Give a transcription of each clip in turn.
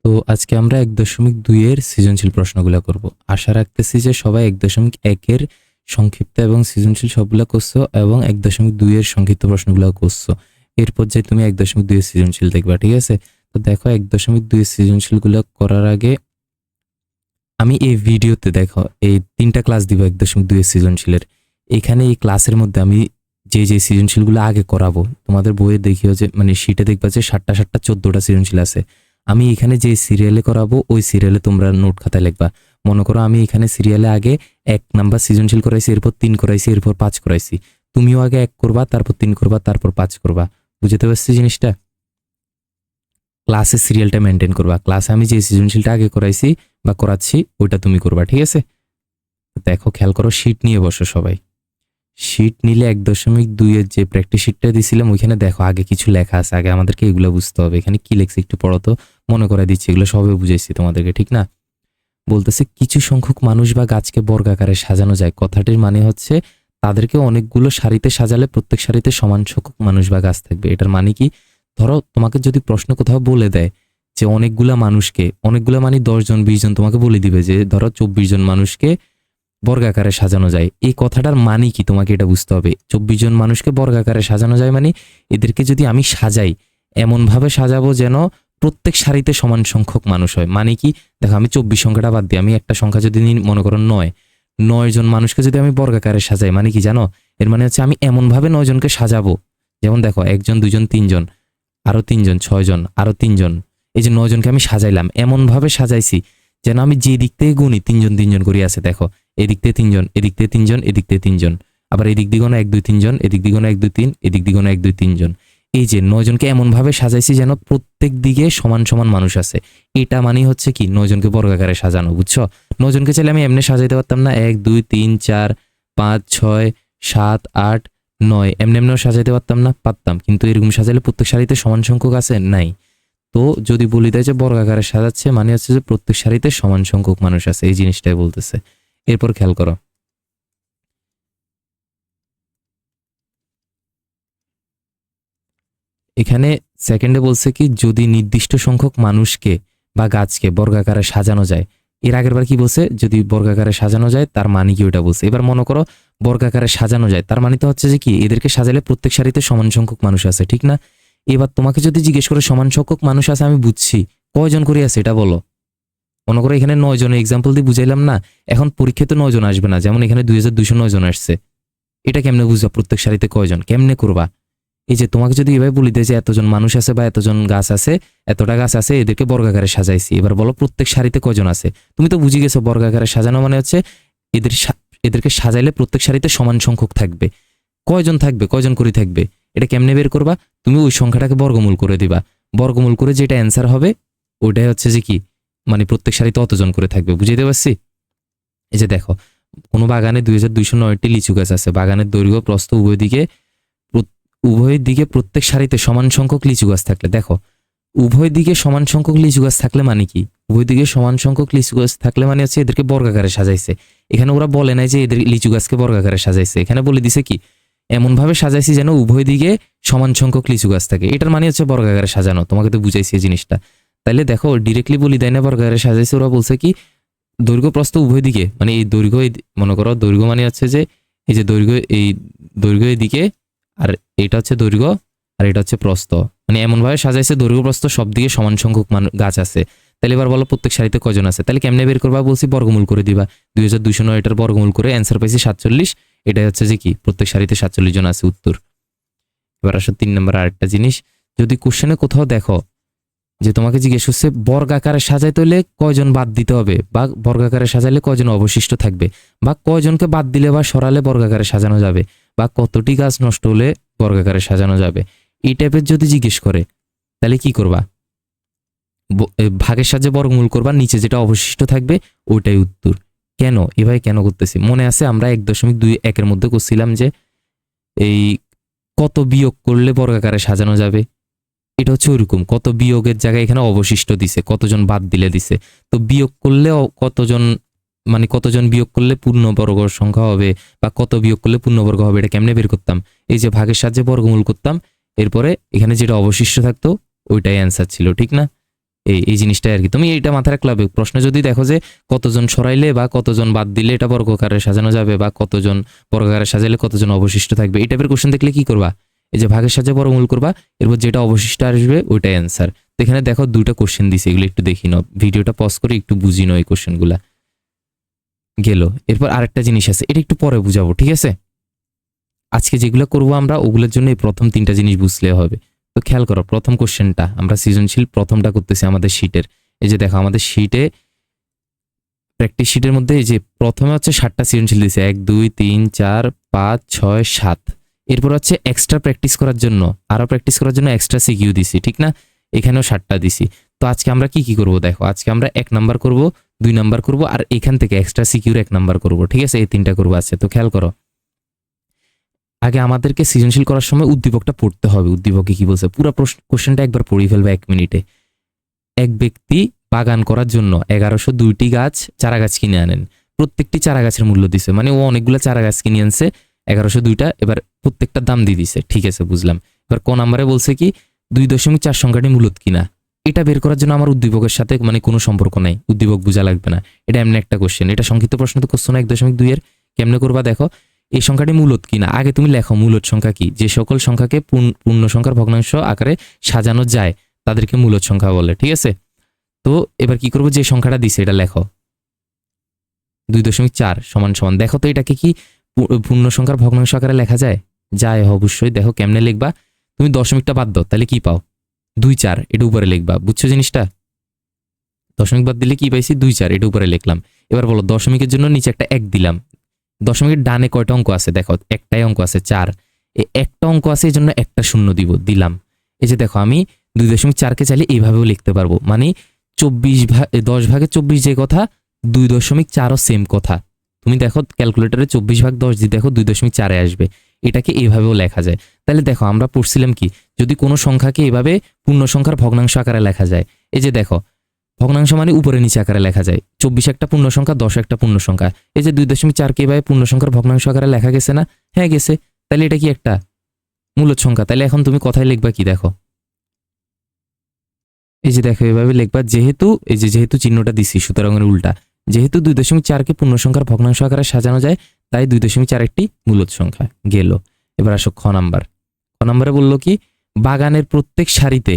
তো আজকে আমরা 1.2 এর সৃজনশীল প্রশ্নগুলো করব। আশা রাখতেছি যে সবাই 1.1 এর সংক্ষিপ্ত এবং সৃজনশীল সবগুলো করছো এবং 1.2 এর সংক্ষিপ্ত প্রশ্নগুলো করছো। এরপর যে তুমি 1.2 এর সৃজনশীল দেখবা, ঠিক আছে? তো দেখো 1.2 এর সৃজনশীলগুলো করার আগে আমি এই ভিডিওতে দেখো এই 3টা ক্লাস দিব 1.2 এর সৃজনশীলের। এখানে এই ক্লাসের মধ্যে আমি যে সৃজনশীলগুলো আগে করাবো তোমাদের বইয়ে দেখিও যে মানে শীটে দেখবা যে 7টা 7টা 14টা সৃজনশীল আছে। আমি এখানে যে সিরিয়ালে করাবো ওই সিরিয়ালে তোমরা নোট খাতায় লিখবা। মনে করো আমি এখানে সিরিয়ালে আগে 1 নাম্বার সৃজনশীল করাইছি, এরপর 3 করাইছি, এরপর 5 করাইছি। তুমিও আগে 1 করবা, তারপর 3 করবা, তারপর 5 করবা। বুঝতে পারছি জিনিসটা? ক্লাসে সিরিয়ালটা মেনটেন করবা। ক্লাসে আমি যে সৃজনশীলটা আগে করাইছি বা করাচ্ছি ওইটা তুমি করবা, ঠিক আছে? দেখো খেয়াল করো, শীট নিয়ে বসো সবাই। শীট নিলে 1.2 এর যে প্র্যাকটিস শীটটা দিছিলাম ওইখানে দেখো আগে কিছু লেখা আছে। আগে আমাদেরকে এগুলো বুঝতে হবে। এখানে কি লেখছে একটু পড়ো তো, মনে করাই দিচ্ছি। এগুলো সবে বুঝাইছি তোমাদেরকে, ঠিক না? বলতেছে কিছু সংখ্যক মানুষ বা গাছকে বর্গাকারে সাজানো যায়। কথাটির মানে হচ্ছে তাদেরকে অনেকগুলো সারিতে সাজালে প্রত্যেক সারিতে সমান সংখ্যক মানুষ বা গাছ থাকবে। এটার মানে কি? ধরো তোমাকে যদি প্রশ্ন কোথাও বলে দেয় যে অনেকগুলা মানুষকে, অনেকগুলা মানে 10 জন 20 জন, তোমাকে বলে দিবে যে ধরো 24 জন মানুষকে বর্গাকারে সাজানো যায়। এই কথাটার মানে কি তোমাকে এটা বুঝতে হবে। 24 জন মানুষকে বর্গাকারে সাজানো যায় মানে এদেরকে যদি আমি সাজাই এমনভাবে সাজাবো যেন প্রত্যেক সারিতে সমান সংখ্যক মানুষ হয়। মানে কি? দেখো আমি 24 সংখ্যাটা বাদ দিই, আমি একটা সংখ্যা যদি নিই, মনে করো 9 জন মানুষকে যদি আমি বর্গাকারে সাজাই মানে কি জানো? এর মানে হচ্ছে আমি এমনভাবে 9 জনকে সাজাবো, যেমন দেখো 1 জন 2 জন 3 জন, আরো 3 জন 6 জন, আরো 3 জন, এই যে 9 জনকে আমি সাজাইলাম এমনভাবে সাজাইছি যেন আমি যে দিক থেকে গুনি 3 জন 3 জন করে আছে। দেখো এদিক থেকে 3 জন, এদিক থেকে 3 জন, এদিক থেকে 3 জন, আবার এদিক দিকে 1 2 3 জন, এদিক দিকে 1 2 3, এদিক দিকে 1 2 3 জন। এই যে 9 জনকে এমনভাবে সাজাইছি যেন প্রত্যেক দিকে সমান সমান মানুষ আছে। এটা মানে হচ্ছে কি 9 জনকে বর্গাকারে সাজানো, বুঝছো? 9 জনকে চাইলে আমি এমনি সাজাইতে পারতাম না? 1 2 3 4 5 6 7 8 9 এমনি এমনিও সাজাইতে পারতাম না? পারতাম। কিন্তু এরকম সাজাইলে প্রত্যেক সারিতে সমান সংখ্যক আছে নাই। তো যদি বলি দেয় যে বর্গাকারে সাজাচ্ছে মানে হচ্ছে যে প্রত্যেক সারিতে সমান সংখ্যক মানুষ আছে, এই জিনিসটাই বলতেছে। এরপর খেয়াল করো, এখানে সেকেন্ডে বলছে কি যদি নির্দিষ্ট সংখ্যক মানুষকে বা গাছকে বর্গাকারে সাজানো যায়। এর আগের বার কি বলছে? যদি বর্গাকারে সাজানো যায় তার মানে কি ওটা বলছে। এবার মনে করো বর্গাকারে সাজানো যায় তার মানে তো হচ্ছে যে কি এদেরকে সাজালে প্রত্যেক সারিতে সমান সংখ্যক মানুষ আছে, ঠিক না? এবার তোমাকে যদি জিজ্ঞেস করে সমান সংখ্যক মানুষ আছে আমি বুঝছি, কয়জন করে আছে এটা বলো। মনে করো এখানে 9 জনের এক্সাম্পল দিয়ে বুঝাইলাম না। এখন পরীক্ষাতে 9 জন আসবে না, যেমন এখানে 2209 জন আসছে। এটা কেমনে বুঝবা প্রত্যেক সারিতে কয়জন? কেমনে করবা? এই যে তোমাকে যদি এভাবে বলি দেয় যে এতজন মানুষ আছে বা এতজন গাছ আছে, এতটা গাছ আছে, এদেরকে বর্গাকারে সাজাইছি, এবার বলো প্রত্যেক সারিতে কয়জন আছে? তুমি তো বুঝে গেছো বর্গাকারে সাজানো মানে হচ্ছে এদেরকে সাজাইলে প্রত্যেক সারিতে সমান সংখ্যক থাকবে। কয়জন থাকবে, কয়জন করে থাকবে, এটা কেমনে বের করবা? তুমি ওই সংখ্যাটাকে বর্গমূল করে দিবা। বর্গমূল করে যেটা অ্যান্সার হবে ওইটাই হচ্ছে যে কি মানে প্রত্যেক সারিতে অতজন করে থাকবে। বুঝাইতে পারছি? এই যে দেখো কোনো বাগানে 2209টি লিচু গাছ আছে। বাগানের দৈর্ঘ্য প্রস্থ উভয় দিকে প্রত্যেক সারিতে সমান সংখ্যক লিচু গাছ থাকলে, দেখো উভয় দিকে সমান সংখ্যক লিচু গাছ থাকলে মানে কি? উভয় দিকে সমান সংখ্যক লিচু গাছ থাকলে মানে হচ্ছে এদেরকে বর্গাকারে সাজাইছে। এখানে ওরা বলে নাই যে এদের লিচু গাছকে বর্গাকারে সাজাইছে, এখানে বলে দিছে কি এমন ভাবে সাজাইছি যেন উভয় দিকে সমান সংখ্যক লিচু গাছ থাকে। এটার মানে হচ্ছে বর্গাকারে সাজানো। তোমাকে তো বুঝাইছি এই জিনিসটা। তাইলে দেখো ডিরেক্টলি বলি দেয় না বর্গাকারে সাজাইছে। ওরা বলছে কি দৈর্ঘ্য প্রস্থ উভয় দিকে, মানে এই দৈর্ঘ্য মনে করো দৈর্ঘ্য মানে হচ্ছে যে এই যে দৈর্ঘ্য এদিকে, আর এটা হচ্ছে দৈর্ঘ্য, আর এটা হচ্ছে প্রস্থ। মানে এমনভাবে সাজাইছে দৈর্ঘ্য প্রস্থ সব দিকে সমান সংখ্যক গাছ আছে। তাহলে এবার বলো প্রত্যেক সারিতে কজন আছে? তাহলে কেমনে বের করবা? বলছি বর্গমূল করে দিবা। 2209 এটার বর্গমূল করে অ্যান্সার পাইছি 47। এটা হচ্ছে যে কি প্রত্যেক সারিতে 47 জন আছে, উত্তর। এবার আসো 3 নম্বর আরেকটা জিনিস। যদি কোশ্চেনে কোথাও দেখো যে তোমাকে জিজ্ঞেস করছে বর্গাকারে সাজাইতে হলে কয়জন বাদ দিতে হবে, বা বর্গাকারে সাজাইলে কয়জন অবশিষ্ট থাকবে, বা কয়জনকে বাদ দিলে বা সরালে বর্গাকারে সাজানো যাবে, বা কতটি গাছ নষ্ট হলে বর্গাকারে সাজানো যাবে, এই টাইপের যদি জিজ্ঞেস করে তাহলে কি করবা? ভাগের সাহায্যে বর্গমূল করবা, নিচে যেটা অবশিষ্ট থাকবে ওইটাই উত্তর। কেন এভাবে কেন করতেছি? মনে আছে আমরা 1.21 মধ্যে করছিলাম যে এই কত বিয়োগ করলে বর্গাকারে সাজানো যাবে। এটা হচ্ছে ওইরকম, কত বিয়োগের জায়গায় এখানে অবশিষ্ট দিছে, কতজন বাদ দিলে দিছে। তো বিয়োগ করলেও কতজন, মানে কতজন বিয়োগ করলে পূর্ণবর্গ সংখ্যা হবে, বা কত বিয়োগ করলে পূর্ণবর্গ হবে, এটা কেমনে বের করতাম? এই যে ভাগের সাহায্যে বর্গমূল করতাম, এরপরে এখানে যেটা অবশিষ্ট থাকতো ওইটাই অ্যান্সার ছিল, ঠিক না? এই জিনিসটা আর কি, তুমি এইটা মাথায় রাখলে হবে। প্রশ্ন যদি দেখো যে কতজন সরাইলে বা কতজন বাদ দিলে এটা বর্গাকারে সাজানো যাবে, বা কতজন বর্গাকারে সাজাইলে কতজন অবশিষ্ট থাকবে, এই টাইপের কোশ্চেন দেখলে কি করবা, এই যে ভাগের সাহায্যে বর্গমূল করবা, এরপর যেটা অবশিষ্ট আসবে ওইটাই অ্যান্সার। তো এখানে দেখো দুটো কোশ্চেন দিছে, এগুলো একটু দেখি নাও, ভিডিওটা পজ করে একটু বুঝি নাও এই কোশ্চেনগুলা। গেল। এরপর আরেকটা জিনিস আছে, এটা একটু পরে বুঝাবো, ঠিক আছে? আজকে যেগুলো করবো আমরা ওগুলোর জন্য এই প্রথম 3টা জিনিস বুঝলে হবে। তো খেয়াল করো, প্রথম কোশ্চেনটা আমরা সৃজনশীল প্রথমটা করতেছি আমাদের শীটের। এই যে দেখো আমাদের শীটে প্র্যাকটিস শীটের মধ্যে এই যে প্রথমে হচ্ছে 7টা সৃজনশীল দিয়েছে, 1 2 3 4 5 6 7। এরপর হচ্ছে এক্সট্রা প্র্যাকটিস করার জন্য, আরো প্র্যাকটিস করার জন্য এক্সট্রা সিকিউ দিছি, ঠিক না? এখানেও 7টা দিছি। তো আজকে আমরা কি কি করব দেখো, আজকে আমরা 1 নাম্বার করব, 2 নাম্বার করব, আর এখান থেকে এক্সট্রা সিকিউর 1 নাম্বার করব, ঠিক আছে? এই 3টা করব আছে। তো খেয়াল করো, আগে আমাদেরকে সৃজনশীল করার সময় উদ্দীপকটা পড়তে হবে। উদ্দীপকে কি বলছে পুরো কোশ্চেনটা একবার পড়ে ফেলবে 1 মিনিটে। এক ব্যক্তি বাগান করার জন্য 1102টি গাছ চারা গাছ কিনে আনেন। প্রত্যেকটি চারা গাছের মূল্য দিছে, মানে ও অনেকগুলো চারা গাছ কিনে আনছে 1102টা, এবার প্রত্যেকটা দাম দিয়ে দিছে, ঠিক আছে বুঝলাম। এবার ক নাম্বারে বলছে কি 2.4 সংখ্যাটি মূলত কিনা, এটা বের করার জন্য আমার উদ্দীপকের সাথে মানে কোনো সম্পর্ক নাই, উদ্দীপক বোঝা লাগবে না, এটা এমনি একটা কোশ্চেন। এটা সংক্ষিপ্ত প্রশ্ন তো কোশ্চেন 1.2 এর। কেমনে করবা দেখো, এই সংখ্যাটি মূলত কিনা আগে তুমি লেখো, মূলত সংখ্যা কি, যে সকল সংখ্যাকে পূর্ণ সংখ্যার ভগ্নাংশ আকারে সাজানো যায় তাদেরকে মূলত সংখ্যা বলে, ঠিক আছে? তো এবার কি করবো, যে সংখ্যাটা দিছে এটা লেখো, 2.4 সমান সমান, দেখো তো এটাকে কি পূর্ণ সংখ্যার ভগ্নাংশ আকারে লেখা যায়? যায় অবশ্যই। দেখো কেমনে লিখবা, তুমি দশমিকটা বাদ দাও, তাহলে কি পাও 2 4, এটা উপরে লিখবা, বুঝছো জিনিসটা? দশমিক বাদ দিলে কি পাইছি 2 4, এটা উপরে লিখলাম। এবার বলো দশমিকের জন্য নিচে একটা 1 দিলাম। দশমিকের ডানে কয়টা অঙ্ক আছে দেখো, একটাই অঙ্ক আছে 4, এই একটা অঙ্ক আছে এই জন্য একটা শূন্য দিলাম। এই যে দেখো আমি 2.4কে চাইলে এইভাবেও লিখতে পারবো, মানে 10 ভাগে 24 যে কথা, 2.4ও সেম কথা। তুমি দেখো ক্যালকুলেটরে 24/10 দিয়ে দেখো 2.4 আসবে, এটাকে এইভাবেও লেখা যায়। তাহলে দেখো আমরা পড়ছিলাম কি, যদি কোনো সংখ্যাকে এভাবে পূর্ণ সংখ্যার ভগ্নাংশ আকারে লেখা যায়, এই যে দেখো ভগ্নাংশ মানে উপরে নিচে আকারে লেখা যায়, 24 একটা পূর্ণ সংখ্যা, 10 একটা পূর্ণ সংখ্যা, এই যে 2.4কে এভাবে পূর্ণ সংখ্যার ভগ্নাংশ আকারে লেখা গেছে না? হ্যাঁ গেছে। তাহলে এটা কি একটা মূলত সংখ্যা? তাহলে এখন তুমি কথায় লিখবা কি দেখো, এই যে দেখো এভাবে লিখবা, যেহেতু এই যে যেহেতু চিহ্নটা দিছি সুতরাং এর উল্টা, যেহেতু 2.4কে পূর্ণ সংখ্যার ভগ্নাংশ আকারে সাজানো যায় তাই 2.4 একটি মূলত সংখ্যা। গেল। এবার আসো খ নাম্বার। খ নাম্বারে বললো কি বাগানের প্রত্যেক সারিতে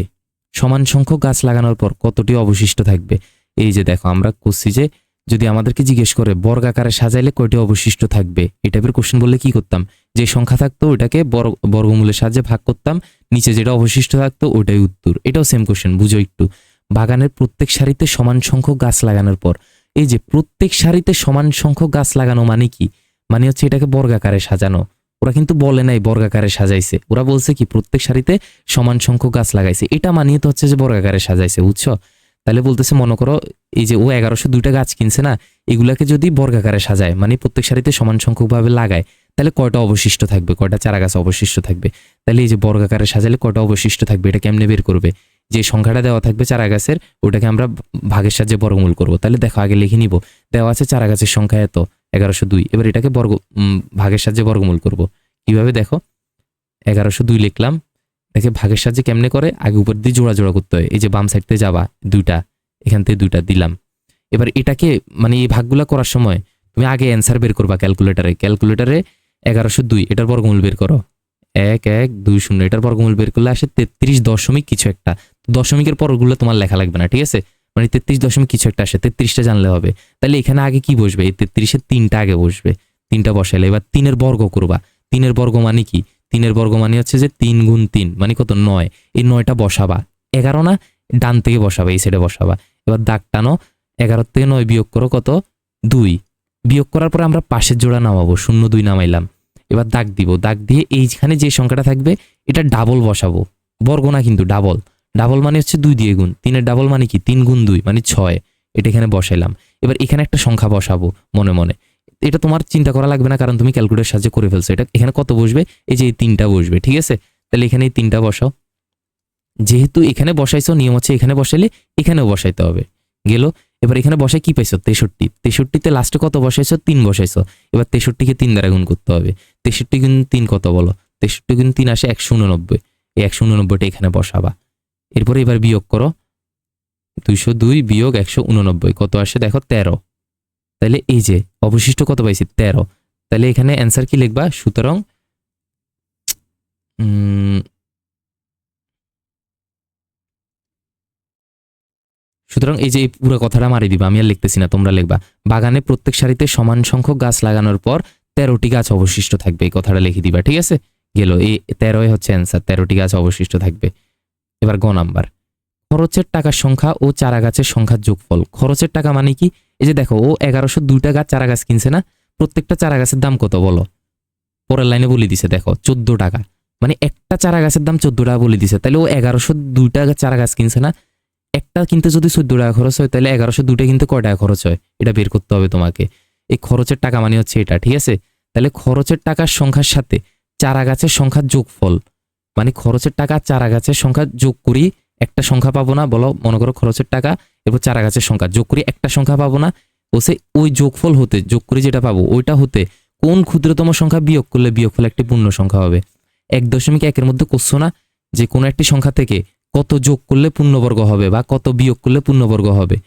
সমান সংখ্যক গাছ লাগানোর পর কতটি অবশিষ্ট থাকবে। এই যে দেখো আমরা করছি যে যদি আমাদেরকে জিজ্ঞেস করে বর্গাকারে সাজাইলে কয়টি অবশিষ্ট থাকবে, এই টাইপের কোশ্চেন বললে কি করতাম, যে সংখ্যা থাকতো ওইটাকে বর্গমূলের সাহায্যে ভাগ করতাম, নিচে যেটা অবশিষ্ট থাকতো ওইটাই উত্তর। এটাও সেম কোশ্চেন, বুঝো একটু। বাগানের প্রত্যেক সারিতে সমান সংখ্যক গাছ লাগানোর পর, এই যে প্রত্যেক সারিতে সমান সংখ্যক গাছ লাগানো মানে কি, মানে হচ্ছে এটাকে বর্গাকারে সাজানো। ওরা কিন্তু বলে নাই বর্গাকারে সাজাইছে, ওরা বলছে কি প্রত্যেক সারিতে সমান সংখ্যক গাছ লাগাইছে, এটা মানিয়ে তো হচ্ছে যে বর্গাকারে সাজাইছে, বুঝছো? তাহলে বলতেছে মনে করো এই যে ও 1102টা গাছ কিনছে না, এগুলাকে যদি বর্গাকারে সাজায় মানে প্রত্যেক সারিতে সমান সংখ্যক ভাবে লাগায়, তাহলে কয়টা অবশিষ্ট থাকবে, কয়টা চারা গাছ অবশিষ্ট থাকবে। তাহলে এই যে বর্গাকারে সাজালে কয়টা অবশিষ্ট থাকবে এটা কেমনে বের করবে, যে সংখ্যাটা দেওয়া থাকবে চারা গাছের ওটাকে আমরা ভাগের সাহায্যে বর্গমূল করব। তাহলে দেখো আগে লিখে নিব, দেওয়া আছে চারা গাছের সংখ্যা এত 1102, এবার এটাকে ভাগের সাহায্যে বর্গমূল করব। কিভাবে দেখো 1102 লিখলাম, দেখে ভাগের সাহায্যে কেমনে করে, আগে উপর দিয়ে জোড়া জোড়া করতে হয়, এই যে বাম সাইডতে যাবা 2টা, এখান থেকে 2টা দিলাম। এবার এটাকে মানে এই ভাগগুলা করার সময় তুমি আগে অ্যান্সার বের করবা ক্যালকুলেটারে, 1102 এটার বর্গমূল বের করো, 1120, এটার বর্গমূল বের করলে আসে 33 দশমিক কিছু একটা। দশমিকের পরগুলো তোমার লেখা লাগবে না, ঠিক আছে? মানে 33 দশমিক কিছু একটা আসে, 33টা জানলে হবে। তাহলে এখানে আগে কি বসবে, এই 33-এর 3টা আগে বসবে, 3টা বসাইলে এবার 3-এর বর্গ করবা। 3-এর বর্গ মানে কি, 3-এর বর্গ মানে হচ্ছে যে 3 গুণ 3 মানে কত 9, এই 9টা বসাবা, 11 না ডান থেকে বসাবা, এই সাইডে বসাবা। এবার দাগ টানো, 11 থেকে 9 বিয়োগ করো কত 2, বিয়োগ করার পরে আমরা পাশের জোড়া নামাবো, 0 2 নামাইলাম। এবার দাগ দিব, দাগ দিয়ে এইখানে যে সংখ্যাটা থাকবে এটা ডাবল বসাবো, বর্গ না কিন্তু ডাবল, ডাবল মানে হচ্ছে 2 দিয়ে গুণ, 3-এর ডাবল মানে কি 3 গুণ 2 মানে 6, এটা এখানে বসাইলাম। এবার এখানে একটা সংখ্যা বসাবো মনে মনে, এটা তোমার চিন্তা করা লাগবে না কারণ তুমি ক্যালকুলেটরের সাহায্যে করে ফেলছো। এটা এখানে কত বসবে, এই যে এই 3টা বসবে, ঠিক আছে? তাহলে এখানে এই 3টা বসাও, যেহেতু এখানে বসাইছো নিয়ম হচ্ছে এখানে বসাইলে এখানেও বসাইতে হবে। গেল। এবার এখানে বসাই কি পাইছো 63, 63তে লাস্টে কত বসাইছো 3 বসাইছো, এবার 63কে 3 দ্বারা গুণ করতে হবে। 63 গুণ 3 কত বলো, 63 গুণ 3 আসে 189, এই 189টা এখানে বসাবা। এরপরে এবার বিয়োগ করো, 202 বিয়োগ 189 কত আসে দেখো 13। তাহলে এই যে অবশিষ্ট কত পাইছি 13। তাহলে এখানে অ্যান্সার কি লিখবা? সুতরাং এই যে এই পুরো কথাটা মারি দিবা, আমি আর লিখতেছি না, তোমরা লিখবা। বাগানে প্রত্যেক সারিতে সমান সংখ্যক গাছ লাগানোর পর 13টি গাছ অবশিষ্ট থাকবে, এই কথাটা লিখে দিবা। ঠিক আছে, গেল। এই 13 হচ্ছে অ্যান্সার, 13টি গাছ অবশিষ্ট থাকবে। এবার গ নাম্বার, খরচের টাকার সংখ্যা ও চারা গাছের সংখ্যার যোগফল। খরচের টাকা মানে কি? এই যে দেখো, ও 1102টা গাছ চারা গাছ কিনছে না? প্রত্যেকটা চারা গাছের দাম কত বলো? পরের লাইনে বলে দিছে, দেখো 14 টাকা, মানে একটা চারা গাছের দাম 14 টাকা বলে দিছে। তাহলে ও 1102টা চারা গাছ কিনছে না? একটা কিনতে যদি 14 টাকা খরচ হয়, তাহলে 1102টা কিনতে কয় টাকা খরচ হয় এটা বের করতে হবে তোমাকে। এই খরচের টাকা মানে হচ্ছে এটা। ঠিক আছে, তাহলে খরচের টাকার সংখ্যার সাথে চারা গাছের সংখ্যার যোগফল, মানে খরচের টাকা চারা গাছের সংখ্যা যোগ করি একটা সংখ্যা পাবো না? বলো, মনে করো খরচের টাকা এরপর চারা গাছের সংখ্যা যোগ করি একটা সংখ্যা পাবো না? বলছে ওই যোগফল হতে, যোগ করে যেটা পাবো ওইটা হতে কোন ক্ষুদ্রতম সংখ্যা বিয়োগ করলে বিয়োগফল একটি পূর্ণ সংখ্যা হবে। 1.1 মধ্যে করছো না যে কোনো একটি সংখ্যা থেকে কত যোগ করলে পূর্ণবর্গ হবে, বা কত বিয়োগ করলে পূর্ণবর্গ হবে,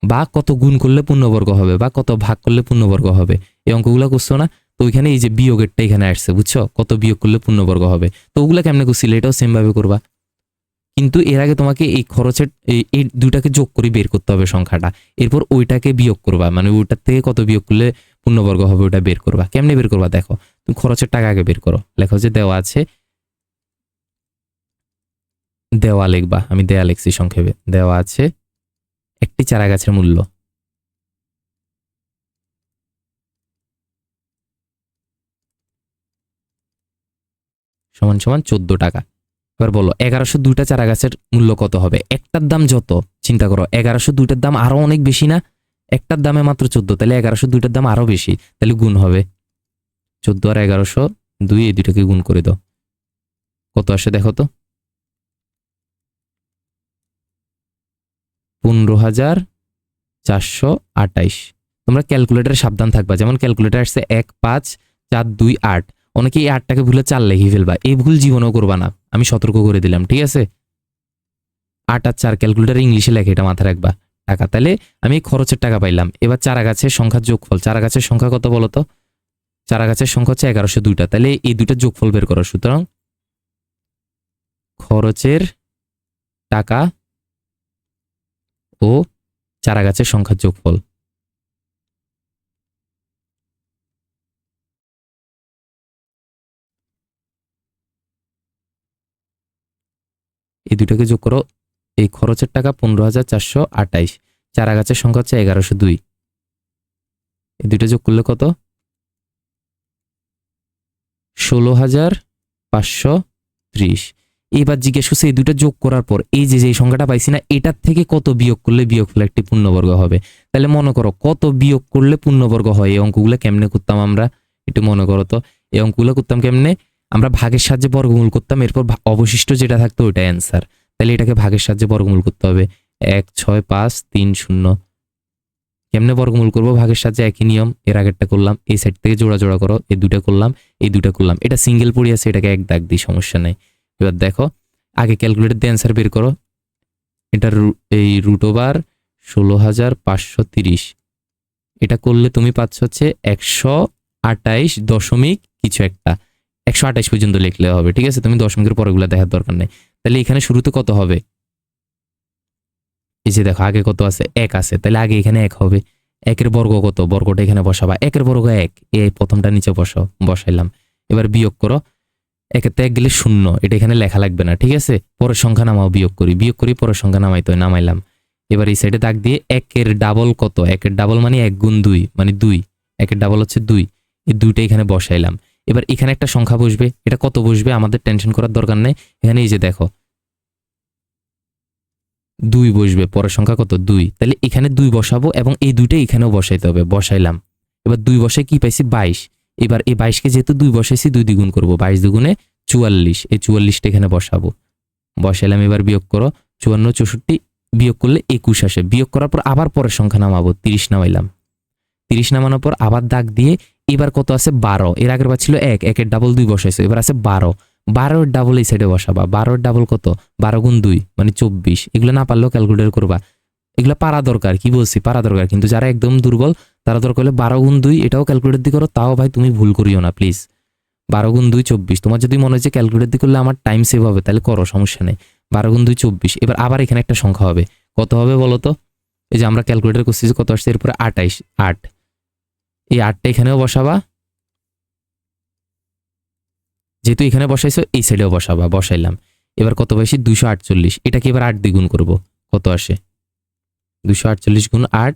বা কত গুণ করলে পূর্ণবর্গ হবে, বা কত ভাগ করলে পূর্ণবর্গ হবে, এই অঙ্কগুলো করছো না? তো ওইখানে এই যে বিয়োগেরটা এখানে আসছে, বুঝছো? কত বিয়োগ করলে পূর্ণবর্গ হবে। তো ওগুলা কেমনে করছিলে এটাও সেম ভাবে করবা, কিন্তু এর আগে তোমাকে এই খরচের এই দুটাকে যোগ করে বের করতে হবে সংখ্যাটা, এরপর ওইটাকে বিয়োগ করবা, মানে ওইটার থেকে কত বিয়োগ করলে পূর্ণবর্গ হবে ওটা বের করবা। কেমনে বের করবা দেখো, তুমি খরচের টাকা আগে বের করো। লেখো যে দেওয়া আছে, দেওয়া লিখবা, আমি দেয়া লিখছি সংক্ষেপে। দেওয়া আছে একটি চারা গাছের মূল্য সমান সমান 14 টাকা। এবার বলো 1102টা চারা গাছের মূল্য কত হবে? একটার দাম যত, চিন্তা করো 1102টার দাম আরো অনেক বেশি না? একটার দামে মাত্র 14, তাহলে 1102টার দাম আরো বেশি, তাহলে গুণ হবে 14 আর 1102, এই দুটাকে গুণ করে দাও, কত আসে দেখো তো? 15,428। তোমরা ক্যালকুলেটারে সাবধান থাকবা, যেমন ক্যালকুলেটার আসছে 15428, অনেকে এই 8টাকে ভুলে 4 লিখে ফেলবা, এই ভুল জীবনেও করবা না, আমি সতর্ক করে দিলাম। ঠিক আছে, 8 আর 4 ক্যালকুলেটারে ইংলিশে লেখে, এটা মাথায় রাখবা। টাকা, তাহলে আমি খরচের টাকা পাইলাম। এবার চারা গাছের সংখ্যার যোগফল, চারা গাছের সংখ্যা কত বলো তো? চারা গাছের সংখ্যা হচ্ছে 1102টা, তাহলে এই দুইটা যোগফল বের করো। সুতরাং খরচের টাকা ও চারা গাছের সংখ্যার যোগফল, এই দুটাকে যোগ করো। এই খরচের টাকা 15,428, চারা গাছের সংখ্যা হচ্ছে 1102, এই দুইটা যোগ করলে কত? 16,530। এবার জিজ্ঞেস করছে এই দুটো যোগ করার পর এই যে সংখ্যাটা পাইছি না, এটার থেকে কত বিয়োগ করলে বিয়োগফল একটি পূর্ণবর্গ হবে। তাহলে মনে করো কত বিয়োগ করলে পূর্ণবর্গ হয়, এই অঙ্কগুলো কেমনে করতাম আমরা একটু মনে করো তো। এই অঙ্কগুলো করতাম কেমনে? আমরা ভাগের সাহায্যে বর্গমূল করতাম, এরপর অবশিষ্ট যেটা থাকতো ওইটাই অ্যান্সার। তাহলে এটাকে ভাগের সাহায্যে বর্গমূল করতে হবে, 16530। কেমনে বর্গমূল করবো? ভাগের সাহায্যে একই নিয়ম, এর আগেরটা করলাম, এই সাইড থেকে জোড়া জোড়া করো, এই দুটা করলাম, এই দুটা করলাম, এটা সিঙ্গেল পড়ে আছে, এটাকে এক দাগ দিই, সমস্যা নেই। এবার দেখো, আগে ক্যালকুলেটর দিয়ে অ্যান্সার বের করো। এটা এই √ওভার 16,530, এটা করলে তুমি পাচ্ছ হচ্ছে 128 দশমিক কিছু একটা, 128 পর্যন্ত লিখলে হবে। ঠিক আছে, তুমি দশমিকের পরেগুলো দেখার দরকার নেই। তাহলে এখানে শুরুতে কত হবে? এই যে দেখো আগে কত আছে? 1 আছে, তাহলে আগে এখানে 1 হবে। 1-এর বর্গ কত? বর্গটা এখানে বসাবা, 1-এর বর্গ 1, এই প্রথমটা নিচে বসাইলাম। এবার বিয়োগ করো, 1-এর থেকে 1 গেলে 0, এটা এখানে লেখা লাগবে না। ঠিক আছে, পরের সংখ্যা নামাও, বিয়োগ করি পরের সংখ্যা নামাইতে হয়, নামাইলাম। এবার এই সাইডে দাগ দিয়ে 1-এর ডাবল কত? 1-এর ডাবল মানে 1 গুণ 2 মানে 2, 1-এর ডাবল হচ্ছে 2, এই 2টা এখানে বসাইলাম। এবার এখানে একটা সংখ্যা বসবে, এটা কত বসবে আমাদের টেনশন করার দরকার নেই। এখানে এই যে দেখো 2 বসবে, পরের সংখ্যা কত? 2, তাহলে এখানে 2 বসাবো এবং এই দুইটা এখানেও বসাইতে হবে, বসাইলাম। এবার 2 বসাই কি পাইছি? 22। এবার এই 22কে যেহেতু 2 বসাইছি, 2 দ্বিগুণ করবো, 22 দুগুণে 44, এই 44টা এখানে বসাবো, বসাইলাম। এবার বিয়োগ করো, 54 64 বিয়োগ করলে 21 আসে। বিয়োগ করার পর আবার পরের সংখ্যা নামাবো, 30 নামাইলাম। 30 নামানোর পর আবার দাগ দিয়ে এবার কত আছে? 12, এর আগের বার ছিল 1, 1-এর ডাবল 2 বসাইছো, এবার আছে 12, 12-এর ডাবল এই সাইডে বসাবা, 12-এর ডাবল কত? 12 গুণ 2 মানে 24, এগুলো না পারলেও ক্যালকুলেটর করবা। এগুলা পারা দরকার, কি বলছি পারা দরকার, কিন্তু যারা একদম দুর্বল তারা দরকার হলে 12 গুণ 2 এটাও ক্যালকুলেটর দিয়ে করো, তাও ভাই তুমি ভুল করিও না প্লিজ। 12 গুণ 2 24। তোমার যদি মনে হয় যে ক্যালকুলেটর দিয়ে করলে আমার টাইম সেভ হবে তাহলে করো, সমস্যা নেই। 12 গুণ 2 24। এবার আবার এখানে একটা সংখ্যা হবে, কত হবে বলো তো? এই যে আমরা ক্যালকুলেটর করছি যে কত আসছে, এরপরে 28 8, এই 8টা এখানেও বসাবা, যেহেতু এখানে বসাইছো এই সাইডেও বসাবা, বসাইলাম। এবার কত পাইছি 248, এটাকে এবার 8 দ্বিগুণ করব, কত আসে 248 গুণ 8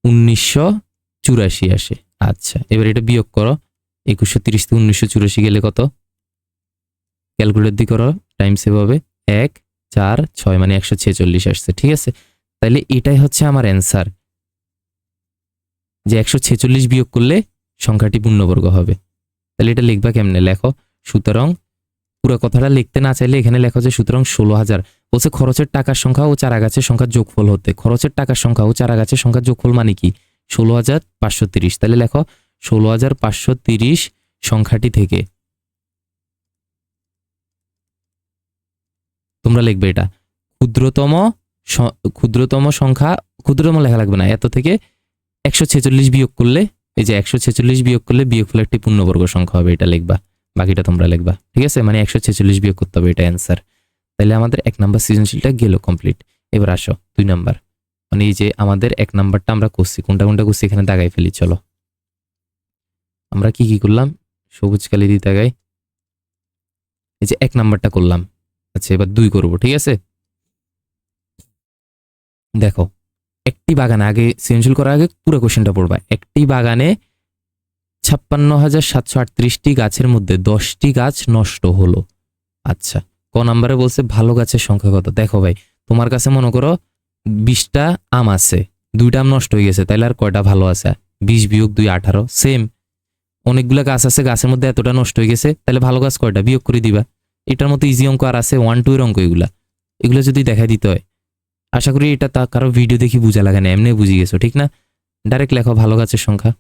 1984 আসে। আচ্ছা এবার এটা বিয়োগ করো, 2130 থেকে 1984 গেলে কত? ক্যালকুলেটর দিয়ে করো, টাইম সেভ হবে। 1 4 6 মানে 146 আসছে, ঠিক আছে। তাহলে এটাই হচ্ছে আমার অ্যান্সার, যে 146 বিয়োগ করলে সংখ্যাটি পূর্ণবর্গ হবে। তাহলে এটা লিখবা কেমনে, লেখো সুতরাং, পুরো কথাটা লিখতে না চাইলে এখানে লেখো যে সুতরাং 16,000 বলছে খরচের টাকার সংখ্যা ও চারাগাছের সংখ্যার যোগফল হতে, খরচের টাকার সংখ্যা ও চারাগাছের সংখ্যার যোগফল মানে কি 16,530। তাহলে লেখো 16,530 সংখ্যাটি থেকে তোমরা লিখবে এটা ক্ষুদ্রতম সংখ্যা, ক্ষুদ্রতম লেখা লাগবে না, এত থেকে 146 বিয়োগ করলে, এই যে 146 বিয়োগ করলে বিয়োগফল একটি পূর্ণবর্গ সংখ্যা হবে, এটা লিখবা, বাকিটা তোমরা লিখবা, ঠিক আছে। মানে 146 বিয়োগ করতে হবে, এটা অ্যান্সার। তাহলে আমাদের 1 নাম্বার সৃজনশীলটা গেল কমপ্লিট। এবার আসো 2 নাম্বার, মানে এই যে আমাদের 1 নাম্বারটা আমরা করছি, কোনটা কোনটা করছি এখানে দাগাই ফেলি। চলো আমরা কি কি করলাম, সবুজ কালি দিয়ে দাগাই, এই যে 1 নাম্বারটা করলাম। আচ্ছা এবার 2 করব, ঠিক আছে। দেখো একটি বাগানে, আগে সৃজনশীল করার আগে পুরো কোশ্চেনটা পড়বা। একটি বাগানে 56,738টি গাছের মধ্যে 10টি গাছ নষ্ট হলো। আচ্ছা ক নাম্বারে বলছে ভালো গাছের সংখ্যা কত? দেখো ভাই তোমার কাছে মনে করো 20টা আম আছে, 2টা আম নষ্ট হয়ে গেছে, তাইলে আর কয়টা ভালো আছে? 20 বিয়োগ 2 18, সেম। অনেকগুলো গাছ আছে, গাছের মধ্যে এতটা নষ্ট হয়ে গেছে, তাহলে ভালো গাছ কয়টা বিয়োগ করে দিবা। এটার মতো ইজি অঙ্ক আর আছে 1 2 এর অঙ্ক, এগুলা যদি দেখাই দিতে হয়, আশা করি এটা তা কারো ভিডিও দেখি বুঝা লাগে না, এমনি বুঝি গেছো, ঠিক না? ডাইরেক্ট লেখো ভালো গাছের সংখ্যা।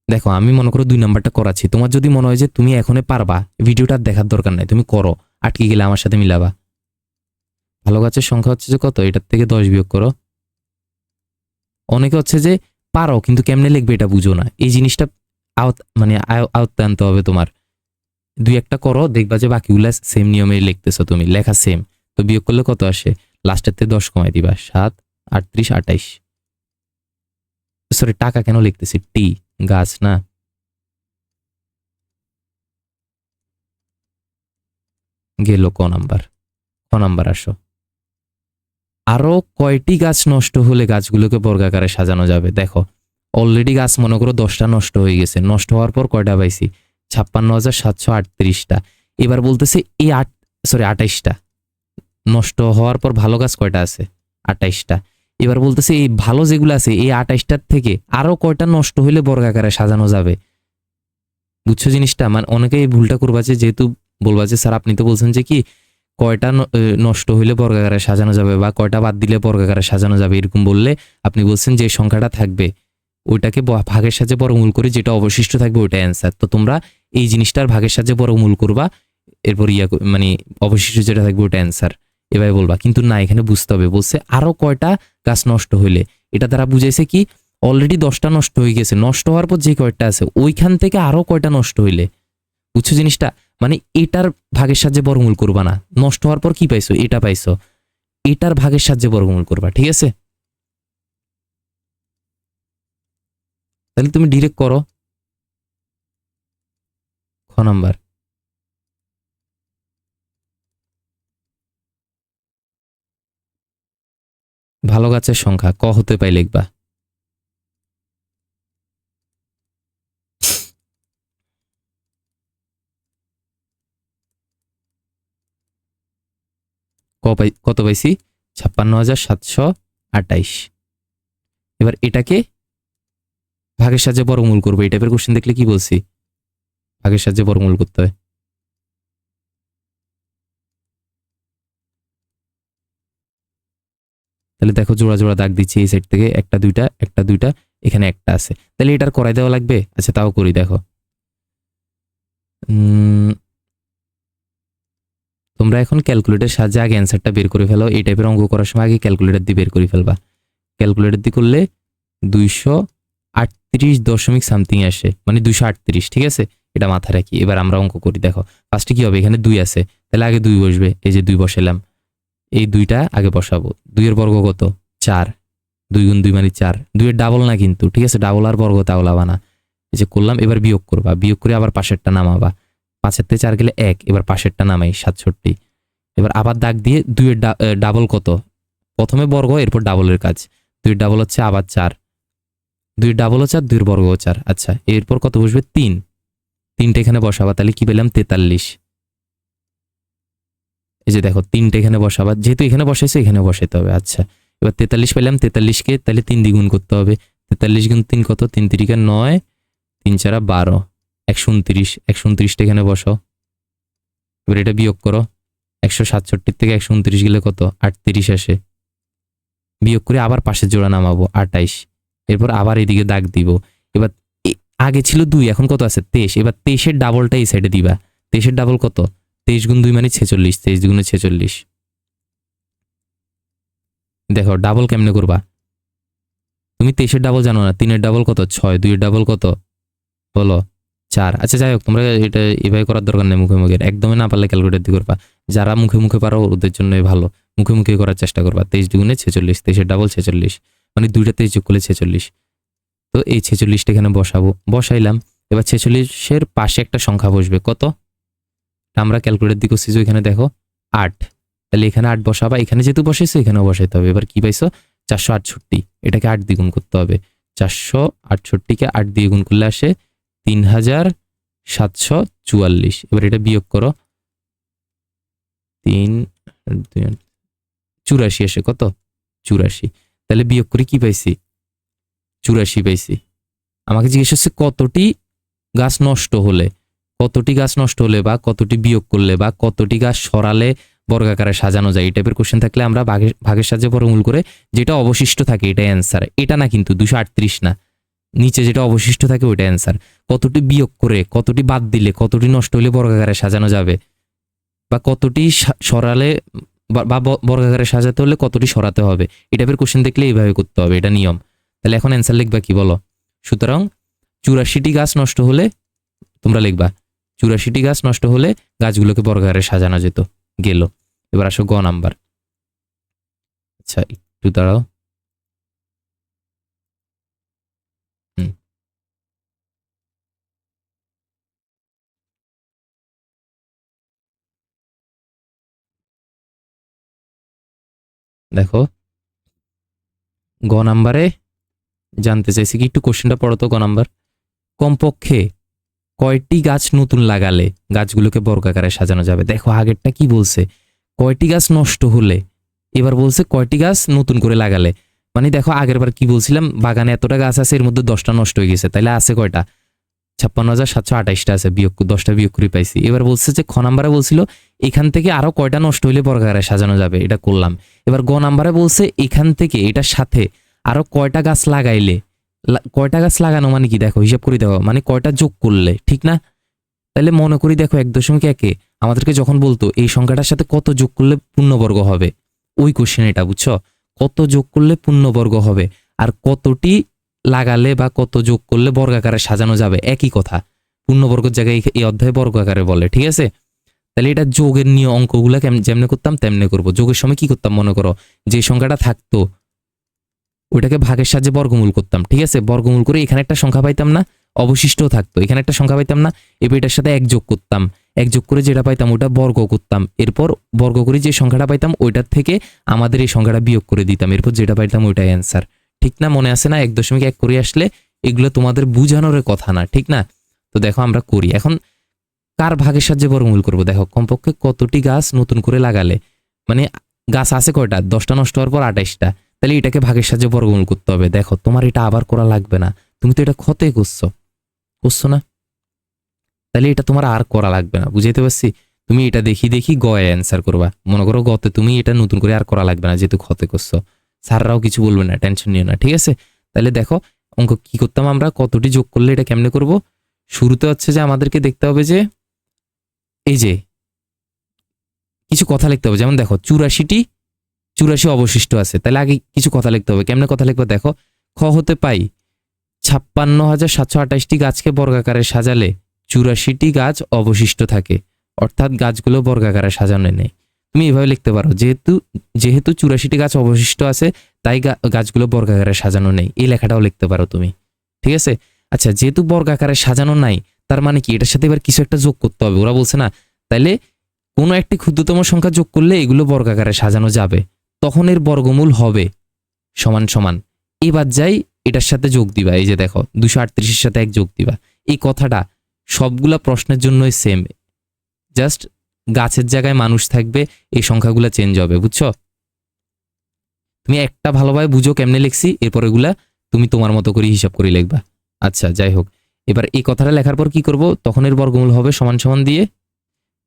দেখো আমি মনে করো 2 নাম্বারটা করাচ্ছি, তোমার যদি মনে হয় যে তুমি এখনই পারবা, ভিডিওটা দেখার দরকার নাই, তুমি করো, আটকে গেলে আমার সাথে মিলাবা। ভালো গাছের সংখ্যা হচ্ছে যে কত, এটার থেকে 10 বিয়োগ করো। অনেকে হচ্ছে যে পারো কিন্তু কেমনে লিখবে এটা বুঝো না, এই জিনিসটা মানে আয়ত্তে আনতে হবে তোমার। 2-1টা করো, দেখবা যে বাকিগুলা সেম নিয়মে লিখতেছো, তুমি লেখা সেম। তো বিয়োগ করলে কত আসে, লাস্টের থেকে 10 কমাই দিবা, 7 38 28। সরি টাকা কেন লিখতেছি, টি গাছ না। গেল ক নাম্বার আসো। আরো কয়টি গাছ নষ্ট হলে গাছগুলোকে বর্গাকারে সাজানো যাবে? দেখো অলরেডি গাছ মনে করো 10টা নষ্ট হয়ে গেছে, নষ্ট হওয়ার পর কয়টা পাইছি 56,738টা। এবার বলতেছে এই 28টা নষ্ট হওয়ার পর ভালো গাছ কয়টা আছে 28টা। এবার বলতেছে এই ভালো যেগুলো আছে এই 28টার থেকে আরো কয়টা নষ্ট হইলে বর্গাকারে সাজানো যাবে। বুঝছো জিনিসটা? মানে অনেকে এই ভুলটা করবা যে, যেহেতু বলবা যে স্যার আপনি তো বলছেন যে কি কয়টা নষ্ট হইলে বর্গাকারে সাজানো যাবে বা কয়টা বাদ দিলে বর্গাকারে সাজানো যাবে, এরকম বললে আপনি বলছেন যে সংখ্যাটা থাকবে ওইটাকে ভাগের সাথে বর্গমূল করে যেটা অবশিষ্ট থাকবে ওইটা অ্যান্সার। তো তোমরা এই জিনিসটার ভাগের সাথে বর্গমূল করবা, এরপর মানে অবশিষ্ট যেটা থাকবে ওইটা অ্যান্সার, এভাবে বলবা। কিন্তু না, এখানে বুঝতে হবে, বলছে আরো কয়টা গাছ নষ্ট হইলে, এটা দ্বারা বুঝাইছে কি অলরেডি 10টা নষ্ট হয়ে গেছে, নষ্ট হওয়ার পর যে কয়টা আছে ওইখান থেকে আরো কয়টা নষ্ট হইলে। বুঝছো জিনিসটা? মানে এটার ভাগের সাহায্যে বর্গমূল করবা না, নষ্ট হওয়ার পর কি পাইছো এটা পাইছো, এটার ভাগের সাহায্যে বর্গমূল করবা, ঠিক আছে? তাহলে তুমি ডিরেক্ট করো খ নাম্বার। ভালো গাছের সংখ্যা ক হতে পাই লিখবা। কত পাইছি 56,728। এবার এটাকে ভাগের সাহায্যে বর্গমূল করবো, এই টাইপের কোশ্চেন দেখলে কি বলছি ভাগের সাহায্যে বর্গমূল করতে হয়। তাহলে দেখো জোড়া জোড়া দাগ দিচ্ছি, এই সাইড থেকে একটা দুইটা এখানে একটা আছে, তাহলে এটার করাই দেওয়া লাগবে। আচ্ছা তাও করি, দেখো তোমরা এখন ক্যালকুলেটরের সাহায্যে আগে অ্যান্সারটা বের করে ফেলো। এই টাইপের অঙ্ক করার সময় আগে ক্যালকুলেটর দিয়ে বের করে ফেলবা। ক্যালকুলেটর দিয়ে করলে 238 দশমিক সামথিং আসে, মানে 238, ঠিক আছে? এটা মাথায় রাখি। এবার আমরা অঙ্ক করি। দেখো ফার্স্টে কি হবে, এখানে 2 আছে, তাহলে আগে 2 বসবে। এই যে 2 বসালাম, এই 2টা আগে বসাবো। 2 এর বর্গ কত? 4। 2 গুণ 2 মানে 4। 2 এর ডাবল না কিন্তু, ঠিক আছে? ডাবল আর বর্গ তাওলাবা না। এই যে করলাম। এবার বিয়োগ করবা, বিয়োগ করে আবার পাশেরটা নামাবা। 5 থেকে 4 গেলে 1, এবার পাশেরটা নামাই 67। এবার আবার দাগ দিয়ে 2 এর ডাবল কত? প্রথমে বর্গ, এরপর ডাবলের কাজ। 2 এর ডাবল হচ্ছে আবার 4, 2 এর ডাবল 4, 2 এর বর্গ 4। আচ্ছা, এরপর কত বসবে? 3। 3টা এখানে বসাবা, তাহলে কি পেলাম? 43। এই যে দেখো 3টা এখানে বসাবা, যেহেতু এখানে বসাইছো এখানে বসাইতে হবে। আচ্ছা, এবার 43 পেলাম। 43কে তাহলে 3 দ্বিগুণ করতে হবে। 43 গুণ 3 কত? 3 3 9, 3 4 12, 129। 129টা এখানে বসাও। এবার এটা বিয়োগ করো। 167 থেকে 129 গেলে কত? 38 আসে। বিয়োগ করে আবার পাশের জোড়া নামাবো, 28। এরপর আবার এদিকে দাগ দিব। এবার আগে ছিল 2, এখন কত আছে? 23। এবার 23 এর ডাবলটা এই সাইডে দিবা। 23 এর ডাবল কত? 23 গুণ 2 মানে 46। 23 দুগুণে 46। দেখো ডাবল কেমনে করবা? তুমি 23 এর ডাবল জানো না। 3 এর ডাবল কত? 6। 2 এর ডাবল কত? বলো, 4। আচ্ছা যাই হোক, তোমরা এটা এভাবে করার দরকার নেই। মুখে মুখে একদমই না পারলে ক্যালকুলেটর দিয়ে করবা। যারা মুখে মুখে পারো ওদের জন্যই ভালো। মুখে মুখে করার চেষ্টা করবা। 23 দুগুণে 46, 23 এর ডাবল 46, মানে 2টা 23 যোগ করলে 46। তো এই 46টা এখানে বসাবো। বসাইলাম। এবার 46-এর পাশে একটা সংখ্যা বসবে। কত? আমরা ক্যালকুলেটর দিয়ে করছি, এখানে দেখো 8। তাহলে এখানে 8 বসাবা। এখানে যেহেতু বসাইছো এখানেও বসাইতে হবে। এবার কি পাইছো? 468। এটাকে 8 দিয়ে গুণ করতে হবে। 468কে 8 দিয়ে গুণ করলে আসে 3744। এবার এটা বিয়োগ করো। 3 84 আসে। কত? 84। তাহলে বিয়োগ করে কি পাইছি? 84 পাইছি। আমাকে জিজ্ঞেস হচ্ছে কতটি গাছ নষ্ট হলে, কতটি গাছ নষ্ট হলে বা কতটি বিয়োগ করলে বা কতটি গাছ সরালে বর্গাকারে সাজানো যায়। এই টাইপের কোশ্চেন থাকলে আমরা ভাগের সাহায্যে বর্গমূল করে যেটা অবশিষ্ট থাকে এটাই অ্যান্সার। এটা না কিন্তু 238 না, নিচে যেটা অবশিষ্ট থাকে ওইটা অ্যান্সার। কতটি বিয়োগ করে, কতটি বাদ দিলে, কতটি নষ্ট হলে বর্গাকারে সাজানো যাবে, বা কতটি সরালে বা বর্গাকারে সাজাতে হলে কতটি সরাতে হবে। এই টাইপের কোশ্চেন দেখলে এইভাবে করতে হবে, এটা নিয়ম। তাহলে এখন অ্যান্সার লিখবা কি বলো? সুতরাং 84টি গাছ নষ্ট হলে, তোমরা লিখবা 84টি গাছ নষ্ট হলে গাছগুলোকে বর্গাকারে সাজানো যেত। গেল। এবার আসো গ নাম্বার। আচ্ছা একটু দাঁড়াও। দেখো গ নাম্বারে জানতে চাইছি কি, একটু কোশ্চেনটা পড়ো তো। গ নাম্বার, কমপক্ষে কয়টি গাছ নতুন লাগালে গাছগুলোকে বর্গাকারে সাজানো যাবে? দেখো আগেরটা কি বলছে? কয়টি গাছ নষ্ট হলে, এবার বলছে কয়টি গাছ নতুন করে লাগালে। মানে দেখো আগের বার কি বলছিলাম, বাগানে এতটা গাছ আছে, এর মধ্যে 10টা নষ্ট হয়ে গেছে, তাইলে আছে কয়টা? 56,728টা আছে। বিয়োগ 10টা বিয়োগ করে পাইছি। এবার বলছে যে খ নাম্বারে বলছিল এখান থেকে আরো কয়টা নষ্ট হইলে বর্গাকারে সাজানো যাবে, এটা করলাম। এবার গ নাম্বারে বলছে এখান থেকে এটার সাথে আরো কয়টা গাছ লাগাইলে, কয়টা গাছ লাগানো মানে কি দেখো হিসাব করে দেখো, মানে কয়টা যোগ করলে, ঠিক না? তাহলে মনে করি দেখো 1.1-এ আমাদেরকে যখন বলতো এই সংখ্যাটার সাথে কত যোগ করলে পূর্ণবর্গ হবে, ওই কোশ্চেন এটা, বুঝছো? কত যোগ করলে পূর্ণবর্গ হবে আর কতটি লাগালে বা কত যোগ করলে বর্গাকারে সাজানো যাবে, একই কথা। পূর্ণবর্গের জায়গায় এই অধ্যায়ে বর্গাকারে বলে, ঠিক আছে? তাহলে এটা যোগের নিয়ে অঙ্কগুলা যেমনে করতাম তেমনে করব। যোগের সময় কি করতাম মনে করো, যে সংখ্যাটা থাকতো ওইটাকে ভাগের সাহায্যে বর্গমূল করতাম, ঠিক আছে? বর্গমূল করে এখানে একটা সংখ্যা পাইতাম না, অবশিষ্টও থাকতো, এখানে একটা সংখ্যা পাইতাম না, এবার এটার সাথে 1 যোগ করতাম, 1 যোগ করে যেটা পাইতাম ওটা বর্গ করতাম, এরপর বর্গ করে যে সংখ্যাটা পাইতাম ওইটার থেকে আমাদের এই সংখ্যাটা বিয়োগ করে দিতাম, এরপর যেটা পাইতাম ওইটাই অ্যান্সার। ঠিক না? মনে আছে না? 1.1 করে আসলে এগুলো তোমাদের বুঝানোর কথা না, ঠিক না? তো দেখো আমরা করি এখন। কার ভাগের সাহায্যে বর্গমূল করব? দেখো কমপক্ষে কতটি গাছ নতুন করে লাগালে, মানে গাছ আছে কয়টা? 10টা নষ্ট হওয়ার পর 28টা। তাহলে এটাকে ভাগের সাহায্যে বর্গমূল করতে হবে। দেখো তোমার এটা আবার করা লাগবে না, তুমি তো এটা ক্ষতে করছো না, তাহলে এটা তোমার আর করা লাগবে না। বুঝাইতে পারছি? তুমি এটা দেখি দেখি গয়ে অ্যান্সার করবা। মনে করো গতে তুমি এটা নতুন করে আর করা লাগবে না, যেহেতু ক্ষতে করছো। স্যাররাও কিছু বলবে না, টেনশন নিও না, ঠিক আছে? তাহলে দেখো অঙ্ক কি করতাম আমরা, কতটি যোগ করলে এটা কেমনে করব। শুরুতে হচ্ছে যে আমাদেরকে দেখতে হবে যে এই যে কিছু কথা লিখতে হবে। যেমন দেখো 84 অবশিষ্ট আছে, তাহলে আগে কিছু কথা লিখতে হবে। কেমনে কথা লিখবে দেখো, খ হতে পাই 56,728টি গাছকে বর্গাকারে সাজালে 84টি গাছ অবশিষ্ট থাকে, অর্থাৎ গাছগুলো বর্গাকারে সাজানো নেই। তুমি এভাবে লিখতে পারো, যেহেতু 84টি গাছ অবশিষ্ট আছে তাই গাছগুলো বর্গাকারে সাজানো নেই, এই লেখাটাও লিখতে পারো তুমি। ঠিক আছে। আচ্ছা, যেহেতু বর্গাকারে সাজানো নাই তার মানে কি, এটার সাথে এবার কিছু একটা যোগ করতে হবে। ওরা বলছে না, তাইলে কোনো একটি ক্ষুদ্রতম সংখ্যা যোগ করলে এগুলো বর্গাকারে সাজানো যাবে, তখন এর বর্গমূল হবে সমান সমান, এবার যাই এটার সাথে যোগ দিবা। এই যে দেখো 238-এর সাথে 1 যোগ দিবা। এই কথাটা সবগুলা প্রশ্নের জন্যই সেম, জাস্ট গাছের জায়গায় মানুষ থাকবে, এই সংখ্যাগুলো চেঞ্জ হবে, বুঝছো? তুমি একটা ভালোভাবে বুঝো কেমনে লিখছি, এরপর এগুলা তুমি তোমার মতো করে হিসাব করে লিখবা। আচ্ছা যাই হোক, এবার এই কথাটা লেখার পর কি করব, তখন এর বর্গমূল হবে সমান সমান দিয়ে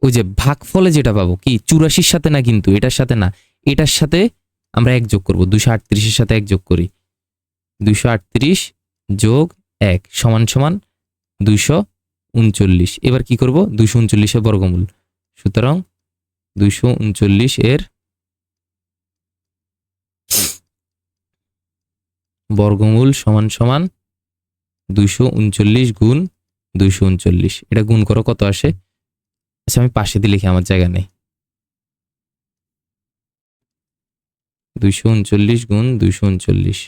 ওই যে ভাগফলে যেটা পাবো, কি 84-এর সাথে না, কিন্তু এটার সাথে না, এটার সাথে আমরা 1 যোগ করব। 238-এর সাথে 1 যোগ করি, 238 যোগ 1 সমান সমান 239। এবার কি করব, 239-এর বর্গমূল, সুতরাং 239 এর বর্গমূল সমান সমান 239 গুণ 239। এটা গুণ করো, কত আসে? আচ্ছা আমি পাশে দিয়ে লিখি, আমার জায়গা নেই। 239 গুণ 239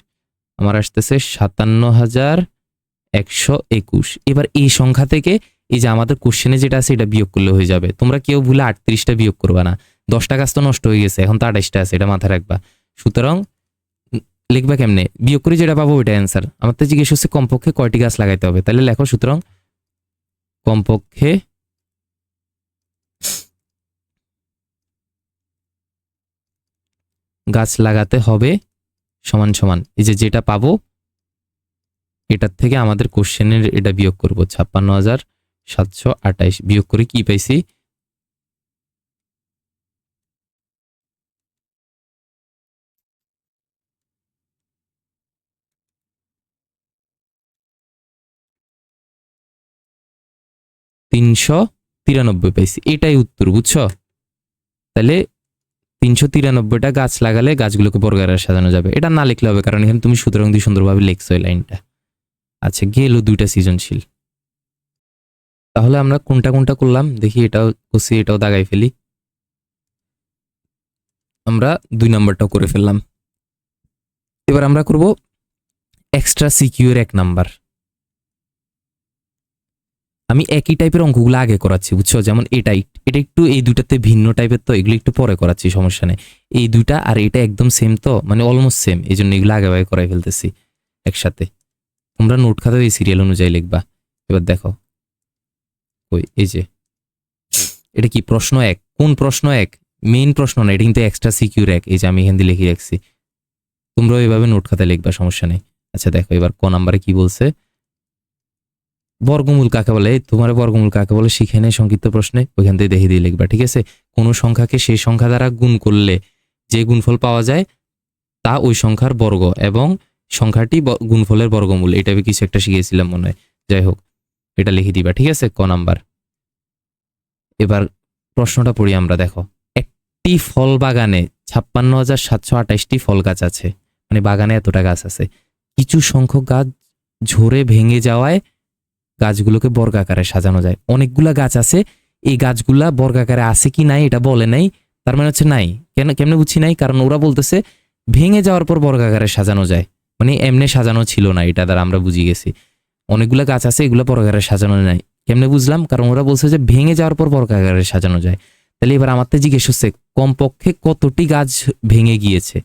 আমার আসতেছে 57,121। এবার এই সংখ্যা থেকে এই যে আমাদের কোশ্চেনে যেটা আছে এটা বিয়োগ করলে হয়ে যাবে। তোমরা কেউ ভুলে 38টা বিয়োগ করবা না, 10টা গাছ তো নষ্ট হয়ে গেছে, এখন তো 28টা আছে, এটা মাথায় রাখবা। সুতরাং লিখবা কেমনে, বিয়োগ করে যেটা পাবো ওইটা অ্যান্সার। আমার তো জিজ্ঞেস হচ্ছে কমপক্ষে কয়টি গাছ লাগাইতে হবে, তাহলে লেখো সুতরাং কমপক্ষে গাছ লাগাতে হবে সমান সমান, এই যে যেটা পাবো এটার থেকে আমাদের কোশ্চেনের এটা বিয়োগ করব, 56,728 বিয়োগ করে কি পাইছি, 393 পাইছি। এটাই উত্তর, বুঝছো? তাহলে 393টা গাছ লাগালে গাছগুলোকে বর্গাকারে সাজানো যাবে। এটা না লিখলে হবে, কারণ এখানে তুমি সুতরাং দিয়ে সুন্দরভাবে লিখছো এই লাইনটা। আচ্ছা, গেল 2টা সৃজনশীল। তাহলে আমরা কোনটা কোনটা করলাম দেখি, এটাও করছি, এটাও দাগাই ফেলি। আমরা 2 নাম্বারটাও করে ফেললাম। এবার আমরা করব এক্সট্রা সিকিউ এর 1 নাম্বার। আমি একই টাইপের অঙ্কগুলো আগে করাচ্ছি, বুঝছো? যেমন এটা একটু এই দুটাতে ভিন্ন টাইপের, তো এগুলো একটু পরে করাচ্ছি, সমস্যা নেই। এই দুইটা আর এটা একদম সেম, তো মানে অলমোস্ট সেম, এই জন্য এগুলো আগে করাই ফেলতেছি একসাথে। তোমরা নোট খাতাও এই সিরিয়াল অনুযায়ী লিখবা। এবার দেখো, ওই এই যে এটা কি প্রশ্ন 1, কোন প্রশ্ন 1? মেইন প্রশ্ন না, এটা কিন্তু এক্সট্রা সিকিউর 1, এই যে আমি এখান দিয়ে লিখে রাখছি, তোমরাও এইভাবে নোট খাতায় লিখবা, সমস্যা নেই। আচ্ছা দেখো এবার ক নাম্বারে কি বলছে, বর্গমূল কাকে বলে, তোমার বর্গমূল কাকে বলে শিখে নেই সংক্ষিপ্ত প্রশ্নে, ওইখান থেকে দেখে দিয়ে লিখবা, ঠিক আছে? কোনো সংখ্যাকে সেই সংখ্যা দ্বারা গুণ করলে যে গুণফল পাওয়া যায় তা ওই সংখ্যার বর্গ, এবং সংখ্যাটি গুণফলের বর্গমূল, এটা কিছু একটা শিখিয়েছিলাম মনে হয়। যাই হোক, এটা লিখে দিবা, ঠিক আছে? ক নাম্বার। এবার প্রশ্নটা পড়ি আমরা, দেখো একটি ফল বাগানে 56,728টি ফল গাছ আছে, মানে বাগানে এতটা গাছ আছে, কিছু সংখ্যক গাছ ঝরে ভেঙে যাওয়ায় গাছগুলোকে বর্গাকারে সাজানো যায়। অনেকগুলা গাছ আছে, এই গাছগুলা বর্গাকারে আছে কি নাই এটা বলে নাই, তার মানে হচ্ছে নাই। কেমনে বুঝছি নাই, কারণ ওরা বলতেছে ভেঙে যাওয়ার পর বর্গাকারে সাজানো যায়, মানে এমনি সাজানো ছিল না, এটা দ্বারা আমরা বুঝি গেছি। অনেকগুলা গাছ আছে, এগুলো বর্গাকারে সাজানো নাই, কেমনে বুঝলাম, কারণ ওরা বলছে যে ভেঙে যাওয়ার পর বর্গাকারে সাজানো যায়। তাহলে এবার আমার তো জিজ্ঞেস হচ্ছে কমপক্ষে কতটি গাছ ভেঙে গিয়েছে,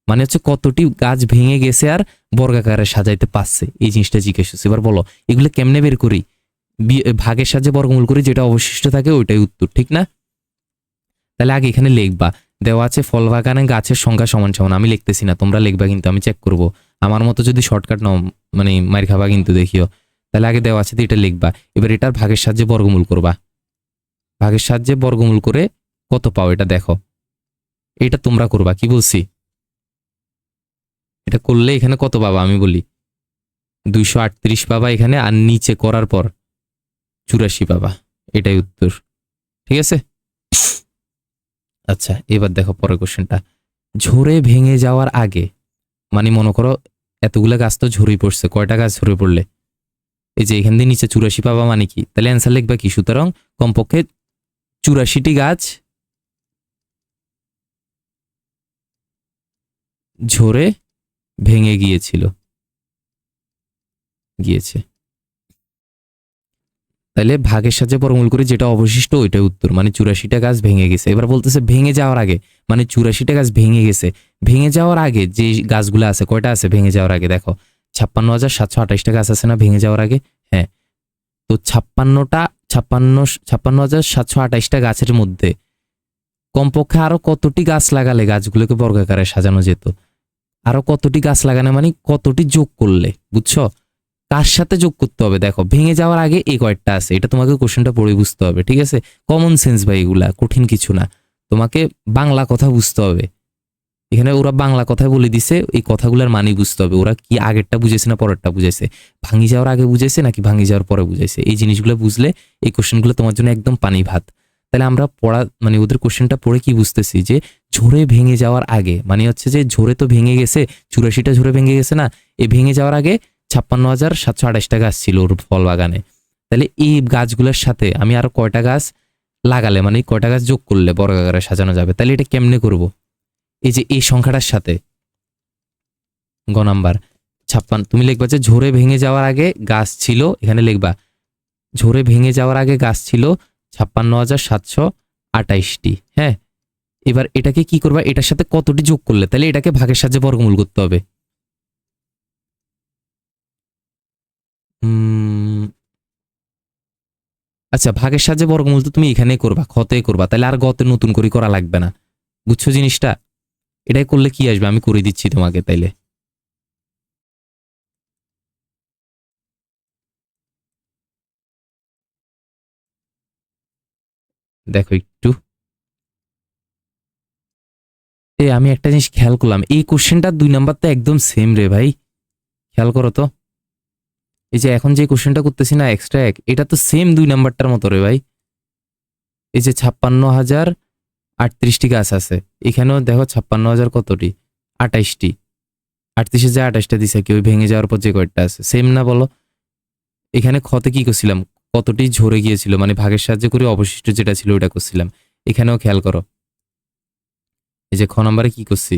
মানে হচ্ছে কতটি গাছ ভেঙে গেছে আর বর্গাকারে সাজাইতে পারছে, এই জিনিসটা জিজ্ঞেস হচ্ছে। এবার বলো এগুলো কেমনে বের করি, ভাগের সাহায্যে বর্গমূল করি, যেটা অবশিষ্ট থাকে ওইটাই উত্তর, ঠিক না? তাহলে আগে এখানে লিখবা, দেওয়া আছে ফল বাগানে গাছের সংখ্যা সমান সমান, আমি লিখতেছি না, তোমরা লিখবা, কিন্তু আমি চেক করব, আমার মতো যদি শর্টকাট নাও মানে মার খাবা কিন্তু, দেখিও। তাহলে আগে দেওয়া আছে এটা লিখবা, এবার এটার ভাগের সাহায্যে বর্গমূল করবা, ভাগের সাহায্যে বর্গমূল করে কত পাও এটা দেখো, এটা তোমরা করবা, কি বলছি? এটা করলে এখানে কত পাবা আমি বলি, 238 পাবা এখানে, আর নিচে করার পর 84 পাবা, এটাই উত্তর, ঠিক আছে? আচ্ছা, এবার দেখো পরের কোশ্চেনটা। ঝরে ভেঙে যাওয়ার আগে, মানে মনে করো এতগুলা গাছ তো ঝরেই পড়ছে, কয়টা গাছ ঝরে পড়লে? এই যে এখান দিয়ে নিচে 84 পাবা মানে কি? তাহলে অ্যান্সার লিখবা কি? সুতরাং কমপক্ষে 84টি গাছ ঝরে ভেঙে গিয়েছে। তাহলে ভাগের সাহায্যে বর্গমূল করে যেটা অবশিষ্ট ওইটাই উত্তর, মানে 84টা গাছ ভেঙে গেছে। এবার বলতেছে ভেঙে যাওয়ার আগে, মানে 84টা গাছ ভেঙে গেছে। ভেঙে যাওয়ার আগে যে গাছগুলো আছে, কয়টা আছে ভেঙে যাওয়ার আগে? দেখো 56,728টা গাছ আছে না ভেঙে যাওয়ার আগে? হ্যাঁ, তো 56,728টা গাছের মধ্যে কমপক্ষে আরো কতটি গাছ লাগালে গাছগুলোকে বর্গাকারে সাজানো যেত? আরো কতটি গাছ লাগানো মানে কতটি যোগ করলে, বুঝছো? কার সাথে যোগ করতে হবে? দেখো ভেঙে যাওয়ার আগে এই কয়েকটা আছে, এটা তোমাকে কোশ্চেনটা পড়ে বুঝতে হবে, ঠিক আছে? কমন সেন্স ভাই, এগুলা কঠিন কিছু না, তোমাকে বাংলা কথা বুঝতে হবে। এখানে ওরা বাংলা কথায় বলে দিছে, এই কথাগুলোর মানে বুঝতে হবে, ওরা কি আগেরটা বুঝেছে না পরেরটা বুঝেছে, ভাঙি যাওয়ার আগে বুঝেছে নাকি ভাঙি যাওয়ার পরে বুঝেছে। এই জিনিসগুলো বুঝলে এই কোশ্চেনগুলো তোমার জন্য একদম পানি ভাত। তাহলে আমরা পড়া মানে ওদের কোশ্চেনটা পড়ে কি বুঝতেছি যে ঝরে ভেঙে যাওয়ার আগে মানে হচ্ছে যে ঝরে তো ভেঙে গেছে, 84টা ঝরে ভেঙে গেছে না, এই ভেঙে যাওয়ার আগে 56,728টা গাছ ছিল ওর ফল বাগানে। তাহলে এই গাছগুলোর সাথে আমি আরো কয়টা গাছ লাগালে, মানে কয়টা গাছ যোগ করলে বর্গাকারে সাজানো যাবে? তাহলে এটা কেমনে করব? এই যে এই সংখ্যাটার সাথে গ নাম্বার 56, তুমি লিখবা যে ঝরে ভেঙে যাওয়ার আগে গাছ ছিল, এখানে লিখবা ঝরে ভেঙে যাওয়ার আগে গাছ ছিল 56,728টি। হ্যাঁ, এবার এটাকে কি করবা? এটার সাথে কতটি যোগ করলে? তাহলে এটাকে ভাগের সাহায্যে বর্গমূল করতে হবে। আচ্ছা, ভাগের সাহায্যে বর্গমূল তো তুমি এখানে করবা, খতে করবা, তাহলে আর গতে নতুন করে করা লাগবে না, বুঝছো জিনিসটা? এটাই করলে কি আসবে আমি করে দিচ্ছি তোমাকে। তাইলে দেখো একটু, আমি একটা জিনিস খেয়াল করলাম, এই কোশ্চেনটা 2 নাম্বারটা একদম সেম রে ভাই, খেয়াল করো তো। এই যে এখন যে কোশ্চেনটা করতেছি না এক্সট্রা এক, এটা তো সেম 2 নাম্বারটার মতো রে ভাই। এই যে 56,038টি গাছ আছে, এখানেও দেখো 56,000 কতটি? 28টি। 38-এর যে 28টা দিছে কি, ওই ভেঙে যাওয়ার পর যে কয়টা আছে সেম না বলো? এখানে খতে কি করছিলাম? কতটি ঝরে গিয়েছিল, মানে ভাগের সাহায্যে করে অবশিষ্ট যেটা ছিল ওটা করছিলাম। এখানেও খেয়াল করো, এই যে খ নম্বরে কি করছি,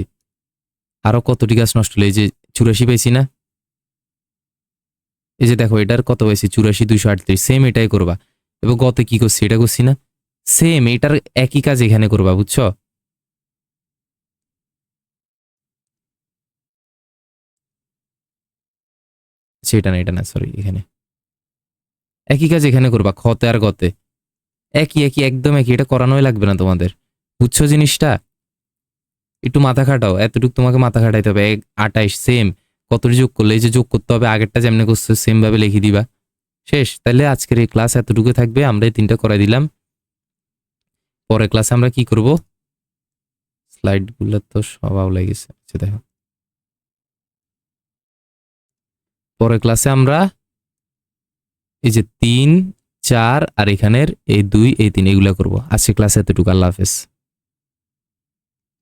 আরো কতটি গাছ নষ্ট হলো? এই যে 84 পাইছি না, এই যে দেখো এটার কত পাইছি 84,238, সেম এটাই করবা। এবং গতে কি করছি, এটা করছি না, সেম এটার একই কাজ এখানে করবা, বুঝছো? সেটা না, এটা না, সরি, এখানে একই কাজ এখানে করবা, খতে আর গতে একই একই একদম একই, এটা করানোই লাগবে না তোমাদের, বুঝছো জিনিসটা? একটু মাথা খাটাও, এতটুকু তোমাকে মাথা খাটাইতে হবে। 28 সেম, কতটি যোগ করলে? এই যে যোগ করতে হবে, আগেরটা যেমনি করছো সেম ভাবে লিখে দিবা, শেষ। তাহলে আজকের এই ক্লাস এতটুকু থাকবে, আমরা এই 3টা করাই দিলাম। পরের ক্লাসে আমরা কি করব? স্লাইড গুলো তো সব আউলা গেছে, আচ্ছা দেখো, পরের ক্লাসে আমরা এই যে 3, 4 আর এখানের এই 2, এই 3 এগুলা করবো। আজকে ক্লাসে এতটুকু, আল্লাহ হাফেজ।